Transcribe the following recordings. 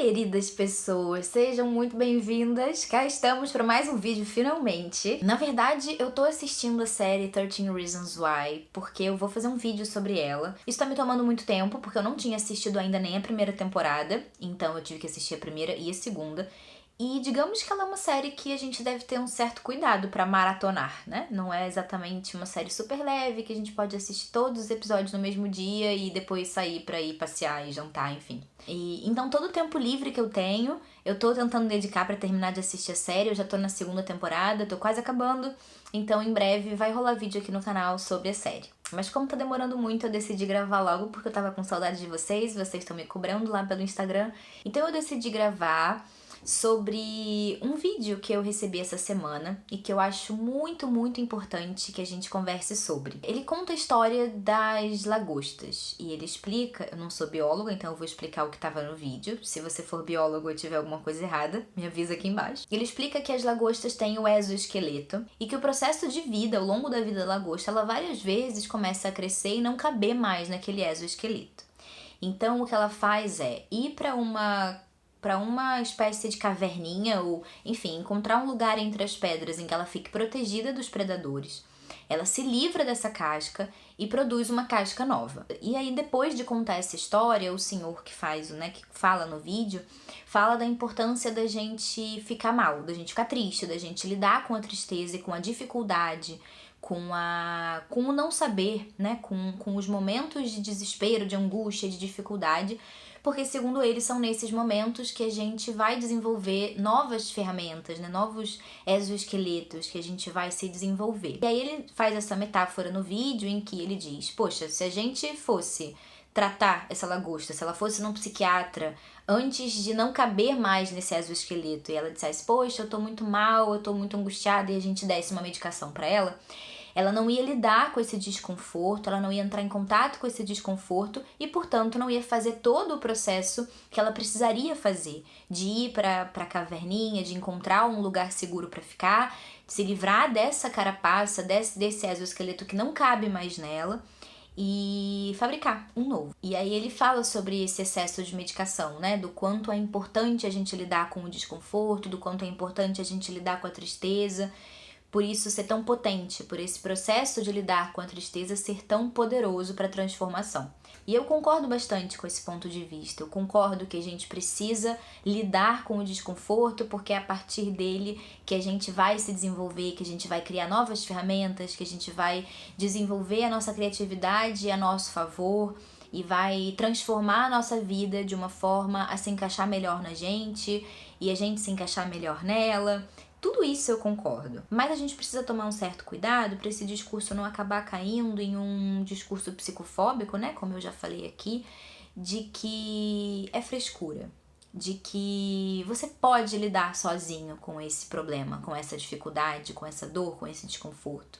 Queridas pessoas, sejam muito bem-vindas. Cá estamos para mais um vídeo, finalmente. Na verdade, eu tô assistindo a série 13 Reasons Why, porque eu vou fazer um vídeo sobre ela. Isso tá me tomando muito tempo, porque eu não tinha assistido ainda nem a primeira temporada, então eu tive que assistir a primeira e a segunda. E digamos que ela é uma série que a gente deve ter um certo cuidado pra maratonar, né? Não é exatamente uma série super leve, que a gente pode assistir todos os episódios no mesmo dia e depois sair pra ir passear e jantar, enfim. Então todo o tempo livre que eu tenho, eu tô tentando dedicar pra terminar de assistir a série. Eu já tô na segunda temporada, tô quase acabando. Então em breve vai rolar vídeo aqui no canal sobre a série. Mas como tá demorando muito, eu decidi gravar logo porque eu tava com saudade de vocês estão me cobrando lá pelo Instagram. Então eu decidi gravar sobre um vídeo que eu recebi essa semana e que eu acho muito importante que a gente converse sobre. Ele conta a história das lagostas e ele explica, eu não sou bióloga, então eu vou explicar o que estava no vídeo. Se você for biólogo e tiver alguma coisa errada, me avisa aqui embaixo. Ele explica que as lagostas têm o exoesqueleto e que o processo de vida, ao longo da vida da lagosta, ela várias vezes começa a crescer e não caber mais naquele exoesqueleto. Então o que ela faz é ir para uma espécie de caverninha ou, enfim, encontrar um lugar entre as pedras em que ela fique protegida dos predadores. Ela se livra dessa casca e produz uma casca nova. E aí, depois de contar essa história, o senhor que fala no vídeo, fala da importância da gente ficar mal, da gente ficar triste, da gente lidar com a tristeza e com a dificuldade, com o não saber, né? Com os momentos de desespero, de angústia, de dificuldade, porque, segundo ele, são nesses momentos que a gente vai desenvolver novas ferramentas, né? Novos exoesqueletos que a gente vai se desenvolver. E aí ele faz essa metáfora no vídeo em que ele diz, poxa, se a gente fosse tratar essa lagosta, se ela fosse num psiquiatra antes de não caber mais nesse exoesqueleto e ela dissesse, poxa, eu tô muito mal, eu tô muito angustiada, e a gente desse uma medicação pra ela não ia lidar com esse desconforto, ela não ia entrar em contato com esse desconforto e, portanto, não ia fazer todo o processo que ela precisaria fazer, de ir para a caverninha, de encontrar um lugar seguro para ficar, de se livrar dessa carapaça, desse exoesqueleto que não cabe mais nela e fabricar um novo. E aí ele fala sobre esse excesso de medicação, né? Do quanto é importante a gente lidar com o desconforto, do quanto é importante a gente lidar com a tristeza, por isso ser tão potente, por esse processo de lidar com a tristeza ser tão poderoso para a transformação. E eu concordo bastante com esse ponto de vista. Eu concordo que a gente precisa lidar com o desconforto, porque é a partir dele que a gente vai se desenvolver, que a gente vai criar novas ferramentas, que a gente vai desenvolver a nossa criatividade a nosso favor e vai transformar a nossa vida de uma forma a se encaixar melhor na gente e a gente se encaixar melhor nela. Tudo isso eu concordo, mas a gente precisa tomar um certo cuidado para esse discurso não acabar caindo em um discurso psicofóbico, né? Como eu já falei aqui, de que é frescura, de que você pode lidar sozinho com esse problema, com essa dificuldade, com essa dor, com esse desconforto.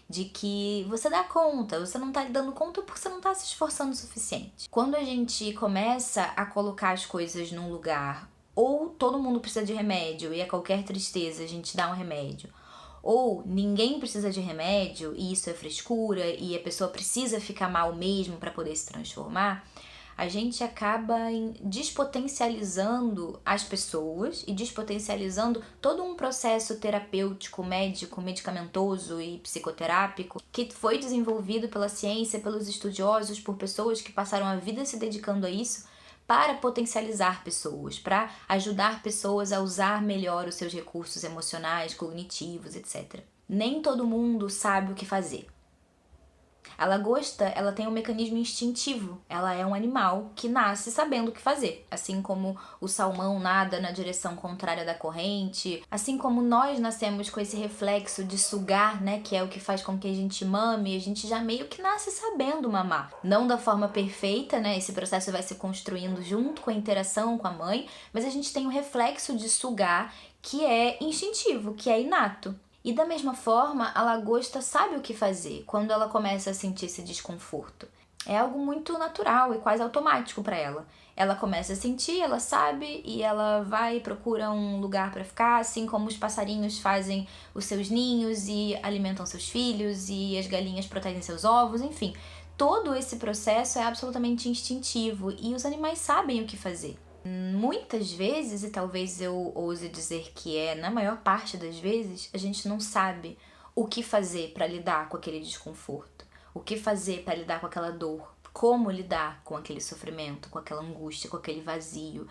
De que você dá conta, você não tá dando conta porque você não tá se esforçando o suficiente. Quando a gente começa a colocar as coisas num lugar, ou todo mundo precisa de remédio e a qualquer tristeza a gente dá um remédio, ou ninguém precisa de remédio e isso é frescura e a pessoa precisa ficar mal mesmo para poder se transformar, a gente acaba despotencializando as pessoas e despotencializando todo um processo terapêutico, médico, medicamentoso e psicoterápico que foi desenvolvido pela ciência, pelos estudiosos, por pessoas que passaram a vida se dedicando a isso, para potencializar pessoas, para ajudar pessoas a usar melhor os seus recursos emocionais, cognitivos, etc. Nem todo mundo sabe o que fazer. A lagosta, ela tem um mecanismo instintivo, ela é um animal que nasce sabendo o que fazer, assim como o salmão nada na direção contrária da corrente, assim como nós nascemos com esse reflexo de sugar, né, que é o que faz com que a gente mame, a gente já meio que nasce sabendo mamar. Não da forma perfeita, né, esse processo vai se construindo junto com a interação com a mãe, mas a gente tem um reflexo de sugar que é instintivo, que é inato. E da mesma forma, a lagosta sabe o que fazer quando ela começa a sentir esse desconforto. É algo muito natural e quase automático para ela. Ela começa a sentir, ela sabe e ela vai e procura um lugar para ficar, assim como os passarinhos fazem os seus ninhos e alimentam seus filhos e as galinhas protegem seus ovos, enfim. Todo esse processo é absolutamente instintivo e os animais sabem o que fazer. Muitas vezes, e talvez eu ouse dizer que na maior parte das vezes, a gente não sabe o que fazer para lidar com aquele desconforto, o que fazer para lidar com aquela dor, como lidar com aquele sofrimento, com aquela angústia, com aquele vazio,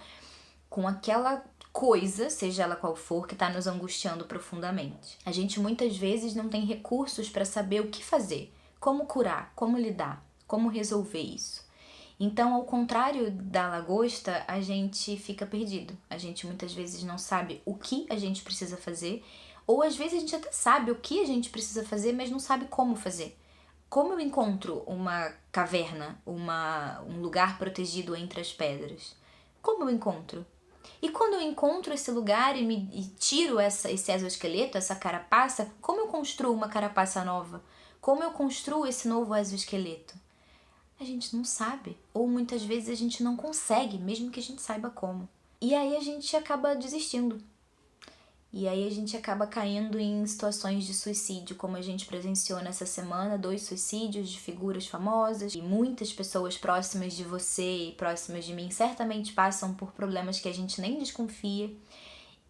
com aquela coisa, seja ela qual for, que está nos angustiando profundamente. A gente muitas vezes não tem recursos para saber o que fazer, como curar, como lidar, como resolver isso. Então, ao contrário da lagosta, a gente fica perdido. A gente muitas vezes não sabe o que a gente precisa fazer, ou às vezes a gente até sabe o que a gente precisa fazer, mas não sabe como fazer. Como eu encontro uma caverna, um lugar protegido entre as pedras? Como eu encontro? E quando eu encontro esse lugar e tiro esse exoesqueleto, essa carapaça, como eu construo uma carapaça nova? Como eu construo esse novo exoesqueleto? A gente não sabe, ou muitas vezes a gente não consegue, mesmo que a gente saiba como. E aí a gente acaba desistindo. E aí a gente acaba caindo em situações de suicídio, como a gente presenciou nessa semana, 2 suicídios de figuras famosas. E muitas pessoas próximas de você e próximas de mim certamente passam por problemas que a gente nem desconfia.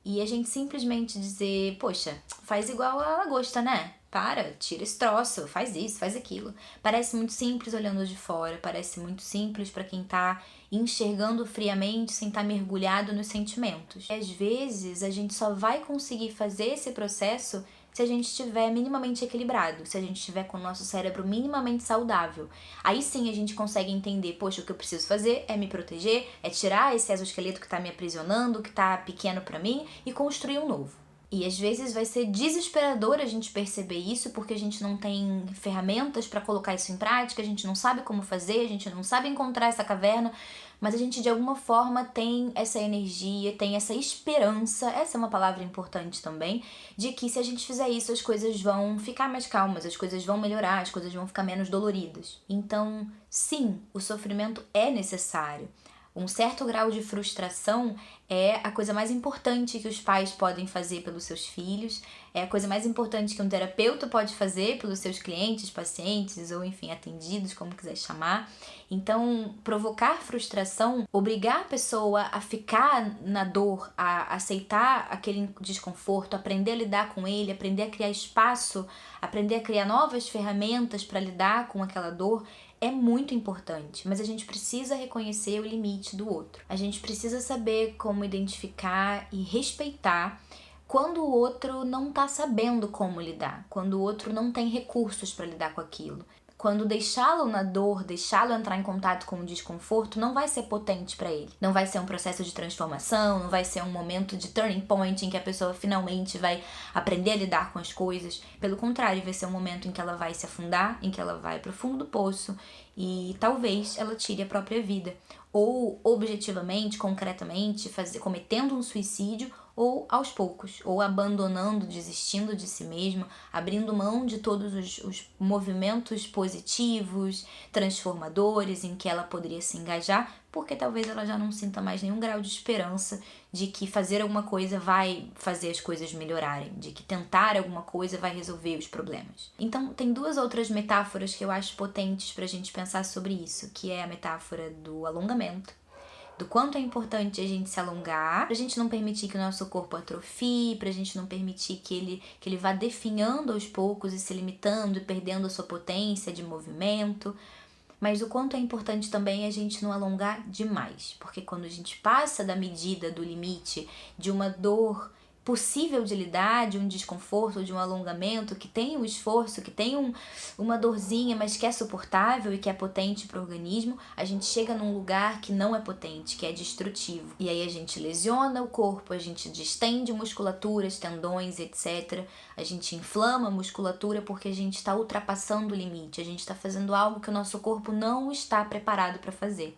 E a gente simplesmente dizer, poxa, faz igual a lagosta, né? Para, tira esse troço, faz isso, faz aquilo. Parece muito simples olhando de fora, parece muito simples para quem tá enxergando friamente sem estar mergulhado nos sentimentos. E às vezes a gente só vai conseguir fazer esse processo se a gente estiver minimamente equilibrado, se a gente estiver com o nosso cérebro minimamente saudável. Aí sim a gente consegue entender, poxa, o que eu preciso fazer é me proteger, é tirar esse exoesqueleto que tá me aprisionando, que tá pequeno para mim e construir um novo. E às vezes vai ser desesperador a gente perceber isso porque a gente não tem ferramentas para colocar isso em prática, a gente não sabe como fazer, a gente não sabe encontrar essa caverna, mas a gente de alguma forma tem essa energia, tem essa esperança, essa é uma palavra importante também, de que se a gente fizer isso as coisas vão ficar mais calmas, as coisas vão melhorar, as coisas vão ficar menos doloridas. Então, sim, o sofrimento é necessário. Um certo grau de frustração é a coisa mais importante que os pais podem fazer pelos seus filhos, é a coisa mais importante que um terapeuta pode fazer pelos seus clientes, pacientes ou, enfim, atendidos, como quiser chamar. Então, provocar frustração, obrigar a pessoa a ficar na dor, a aceitar aquele desconforto, aprender a lidar com ele, aprender a criar espaço, aprender a criar novas ferramentas para lidar com aquela dor, é muito importante, mas a gente precisa reconhecer o limite do outro. A gente precisa saber como identificar e respeitar quando o outro não tá sabendo como lidar, quando o outro não tem recursos para lidar com aquilo. Quando deixá-lo na dor, deixá-lo entrar em contato com o desconforto, não vai ser potente para ele. Não vai ser um processo de transformação, não vai ser um momento de turning point em que a pessoa finalmente vai aprender a lidar com as coisas. Pelo contrário, vai ser um momento em que ela vai se afundar, em que ela vai pro fundo do poço e talvez ela tire a própria vida. Ou objetivamente, concretamente, cometendo um suicídio, ou aos poucos, ou abandonando, desistindo de si mesmo, abrindo mão de todos os movimentos positivos, transformadores em que ela poderia se engajar, porque talvez ela já não sinta mais nenhum grau de esperança de que fazer alguma coisa vai fazer as coisas melhorarem, de que tentar alguma coisa vai resolver os problemas. Então, tem 2 outras metáforas que eu acho potentes pra gente pensar sobre isso, que é a metáfora do alongamento, do quanto é importante a gente se alongar, pra gente não permitir que o nosso corpo atrofie, pra gente não permitir que ele vá definhando aos poucos e se limitando e perdendo a sua potência de movimento. Mas o quanto é importante também a gente não alongar demais, porque quando a gente passa da medida, do limite, de uma dor possível de lidar, de um desconforto, de um alongamento, que tem um esforço, que tem uma dorzinha, mas que é suportável e que é potente para o organismo, a gente chega num lugar que não é potente, que é destrutivo. E aí a gente lesiona o corpo, a gente distende musculaturas, tendões, etc. A gente inflama a musculatura porque a gente está ultrapassando o limite, a gente está fazendo algo que o nosso corpo não está preparado para fazer.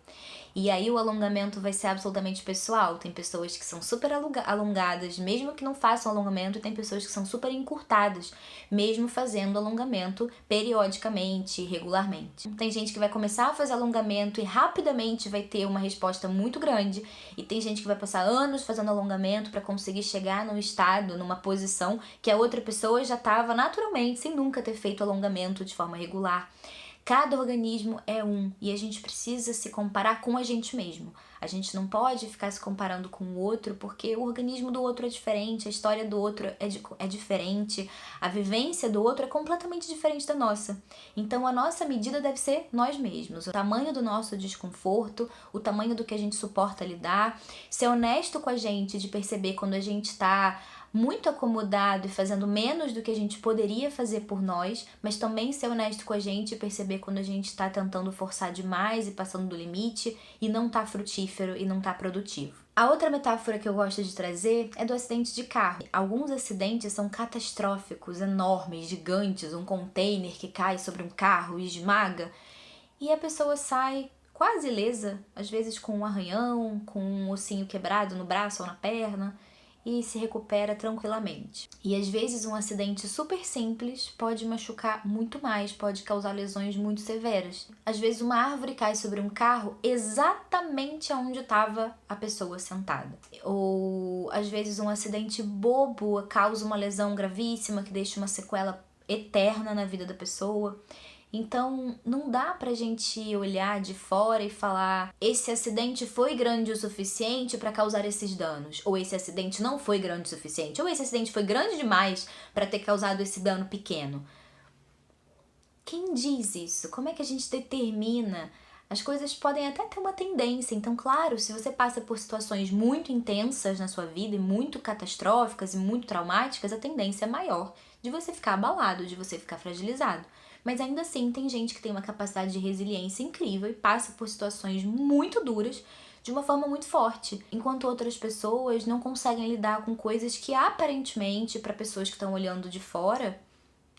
E aí o alongamento vai ser absolutamente pessoal. Tem pessoas que são super alongadas, mesmo que não façam alongamento, e tem pessoas que são super encurtadas, mesmo fazendo alongamento periodicamente, regularmente. Tem gente que vai começar a fazer alongamento e rapidamente vai ter uma resposta muito grande, e tem gente que vai passar anos fazendo alongamento para conseguir chegar num estado, numa posição que a outra pessoa já estava naturalmente, sem nunca ter feito alongamento de forma regular. Cada organismo é um e a gente precisa se comparar com a gente mesmo. A gente não pode ficar se comparando com o outro porque o organismo do outro é diferente, a história do outro é diferente, a vivência do outro é completamente diferente da nossa. Então a nossa medida deve ser nós mesmos, o tamanho do nosso desconforto, o tamanho do que a gente suporta lidar, ser honesto com a gente de perceber quando a gente está muito acomodado e fazendo menos do que a gente poderia fazer por nós, mas também ser honesto com a gente e perceber quando a gente está tentando forçar demais e passando do limite e não tá frutífero e não tá produtivo. A outra metáfora que eu gosto de trazer é do acidente de carro. Alguns acidentes são catastróficos, enormes, gigantes, um container que cai sobre um carro e esmaga, e a pessoa sai quase ilesa, às vezes com um arranhão, com um ossinho quebrado no braço ou na perna, e se recupera tranquilamente. E às vezes um acidente super simples pode machucar muito mais, pode causar lesões muito severas. Às vezes uma árvore cai sobre um carro exatamente onde estava a pessoa sentada. Ou às vezes um acidente bobo causa uma lesão gravíssima que deixa uma sequela eterna na vida da pessoa. Então, não dá pra gente olhar de fora e falar esse acidente foi grande o suficiente pra causar esses danos, ou esse acidente não foi grande o suficiente, ou esse acidente foi grande demais pra ter causado esse dano pequeno. Quem diz isso? Como é que a gente determina? As coisas podem até ter uma tendência, então, claro, se você passa por situações muito intensas na sua vida e muito catastróficas e muito traumáticas, a tendência é maior de você ficar abalado, de você ficar fragilizado. Mas ainda assim, tem gente que tem uma capacidade de resiliência incrível e passa por situações muito duras de uma forma muito forte, enquanto outras pessoas não conseguem lidar com coisas que aparentemente, para pessoas que estão olhando de fora,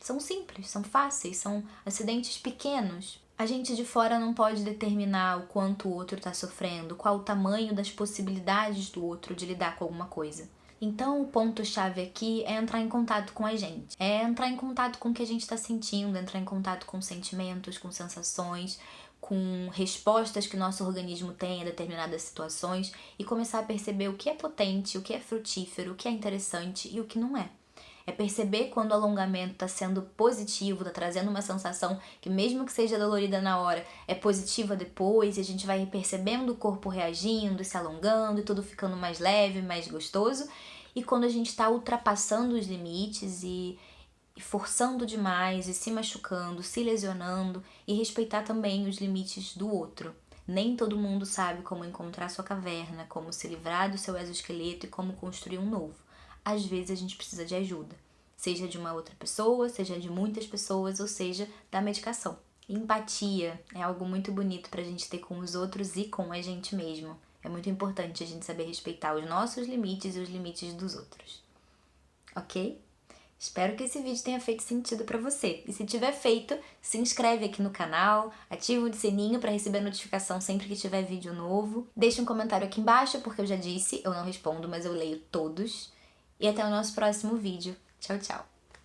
são simples, são fáceis, são acidentes pequenos. A gente de fora não pode determinar o quanto o outro está sofrendo, qual o tamanho das possibilidades do outro de lidar com alguma coisa. Então, o ponto-chave aqui é entrar em contato com a gente. É entrar em contato com o que a gente está sentindo, entrar em contato com sentimentos, com sensações, com respostas que o nosso organismo tem a determinadas situações e começar a perceber o que é potente, o que é frutífero, o que é interessante e o que não é. É perceber quando o alongamento está sendo positivo, está trazendo uma sensação que mesmo que seja dolorida na hora, é positiva depois, e a gente vai percebendo o corpo reagindo, se alongando e tudo ficando mais leve, mais gostoso. E quando a gente está ultrapassando os limites e forçando demais, e se machucando, se lesionando, e respeitar também os limites do outro. Nem todo mundo sabe como encontrar sua caverna, como se livrar do seu exoesqueleto e como construir um novo. Às vezes a gente precisa de ajuda, seja de uma outra pessoa, seja de muitas pessoas, ou seja, da medicação. Empatia é algo muito bonito pra gente ter com os outros e com a gente mesmo. É muito importante a gente saber respeitar os nossos limites e os limites dos outros. Ok? Espero que esse vídeo tenha feito sentido pra você. E se tiver feito, se inscreve aqui no canal, ativa o sininho pra receber a notificação sempre que tiver vídeo novo. Deixa um comentário aqui embaixo, porque eu já disse, eu não respondo, mas eu leio todos. E até o nosso próximo vídeo. Tchau, tchau!